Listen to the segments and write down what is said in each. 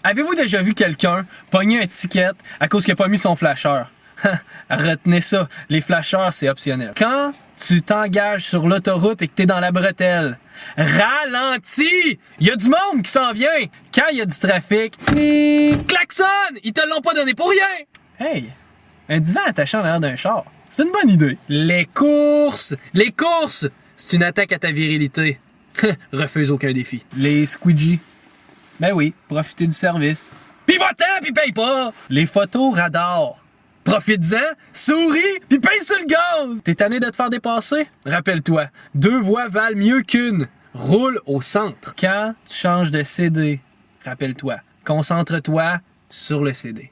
Avez-vous déjà vu quelqu'un pogner un ticket à cause qu'il n'a pas mis son flasheur? Retenez ça, les flasheurs, c'est optionnel. Quand tu t'engages sur l'autoroute et que t'es dans la bretelle, ralentis! Il y a du monde qui s'en vient! Quand il y a du trafic, klaxonne! Ils te l'ont pas donné pour rien! Hey, un divan attaché en arrière d'un char, c'est une bonne idée. Les courses! Les courses! C'est une attaque à ta virilité. Refuse aucun défi. Les squeegees. Ben oui, profitez du service. Pis va-t'en, pis paye pas! Les photos radars. Profites-en, souris, pis paye sur le gaz! T'es tanné de te faire dépasser? Rappelle-toi, 2 voies valent mieux qu'une. Roule au centre. Quand tu changes de CD, rappelle-toi, concentre-toi sur le CD.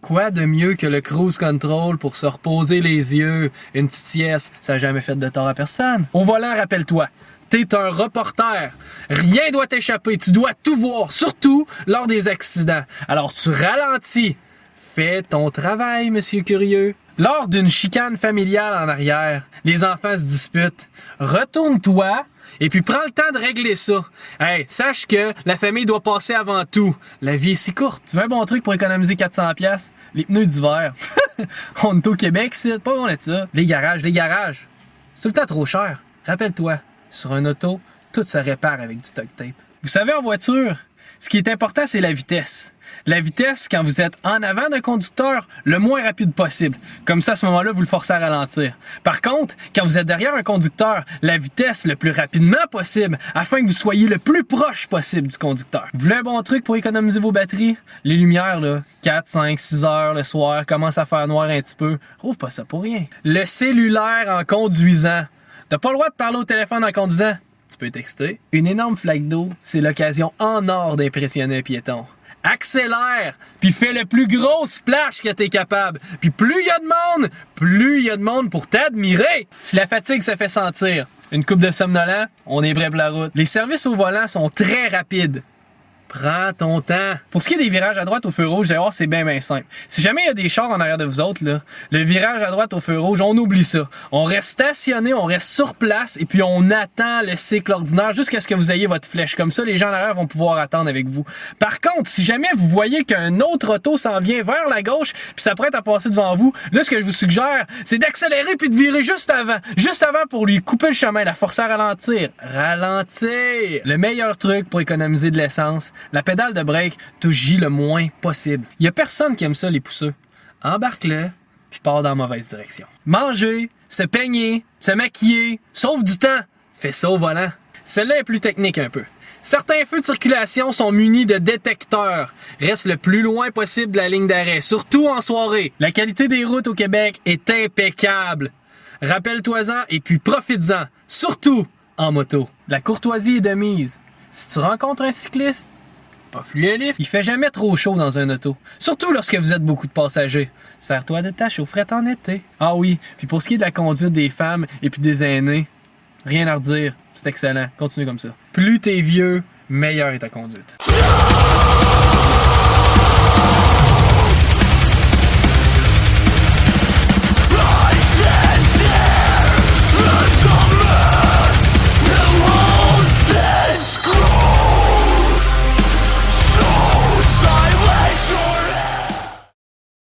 Quoi de mieux que le cruise control pour se reposer les yeux? Une petite sieste, ça n'a jamais fait de tort à personne. Au volant, rappelle-toi, t'es un reporter. Rien doit t'échapper, tu dois tout voir, surtout lors des accidents. Alors tu ralentis. Fais ton travail, monsieur curieux. Lors d'une chicane familiale en arrière, les enfants se disputent. Retourne-toi et puis prends le temps de régler ça. Hey, sache que la famille doit passer avant tout. La vie est si courte. Tu veux un bon truc pour économiser 400$? Les pneus d'hiver. On est au Québec, c'est pas bon de ça. Les garages. C'est tout le temps trop cher. Rappelle-toi, sur un auto, tout se répare avec du duct tape. Vous savez, en voiture, ce qui est important, c'est la vitesse. La vitesse, quand vous êtes en avant d'un conducteur, le moins rapide possible. Comme ça, à ce moment-là, vous le forcez à ralentir. Par contre, quand vous êtes derrière un conducteur, la vitesse le plus rapidement possible, afin que vous soyez le plus proche possible du conducteur. Vous voulez un bon truc pour économiser vos batteries? Les lumières, là, 4, 5, 6 heures le soir, commence à faire noir un petit peu. Rouvre pas ça pour rien. Le cellulaire en conduisant. T'as pas le droit de parler au téléphone en conduisant? Tu peux texter. Une énorme flaque d'eau, c'est l'occasion en or d'impressionner un piéton. Accélère, puis fais le plus gros splash que t'es capable. Puis plus il y a de monde pour t'admirer. Si la fatigue se fait sentir, une coupe de somnolent, on est prêt pour la route. Les services au volant sont très rapides. Prends ton temps. Pour ce qui est des virages à droite au feu rouge, vous allez voir, c'est bien simple. Si jamais il y a des chars en arrière de vous autres, là, le virage à droite au feu rouge, on oublie ça. On reste stationné, on reste sur place et puis on attend le cycle ordinaire jusqu'à ce que vous ayez votre flèche. Comme ça, les gens en arrière vont pouvoir attendre avec vous. Par contre, si jamais vous voyez qu'un autre auto s'en vient vers la gauche puis s'apprête à passer devant vous, là, ce que je vous suggère, c'est d'accélérer puis de virer juste avant pour lui couper le chemin, la forcer à ralentir. Ralentir! Le meilleur truc pour économiser de l'essence, la pédale de break touche J le moins possible. Il y a personne qui aime ça, les pousseux. Embarque-le, puis pars dans la mauvaise direction. Manger, se peigner, se maquiller, sauve du temps. Fais ça au volant. Celle-là est plus technique un peu. Certains feux de circulation sont munis de détecteurs. Reste le plus loin possible de la ligne d'arrêt, surtout en soirée. La qualité des routes au Québec est impeccable. Rappelle-toi-en et puis profites-en, surtout en moto. La courtoisie est de mise. Si tu rencontres un cycliste, offre-lui un lift. Il fait jamais trop chaud dans un auto. Surtout lorsque vous êtes beaucoup de passagers. Sers-toi de ta chaufferette en été. Ah oui, puis pour ce qui est de la conduite des femmes et puis des aînés, rien à redire. C'est excellent. Continue comme ça. Plus t'es vieux, meilleure est ta conduite.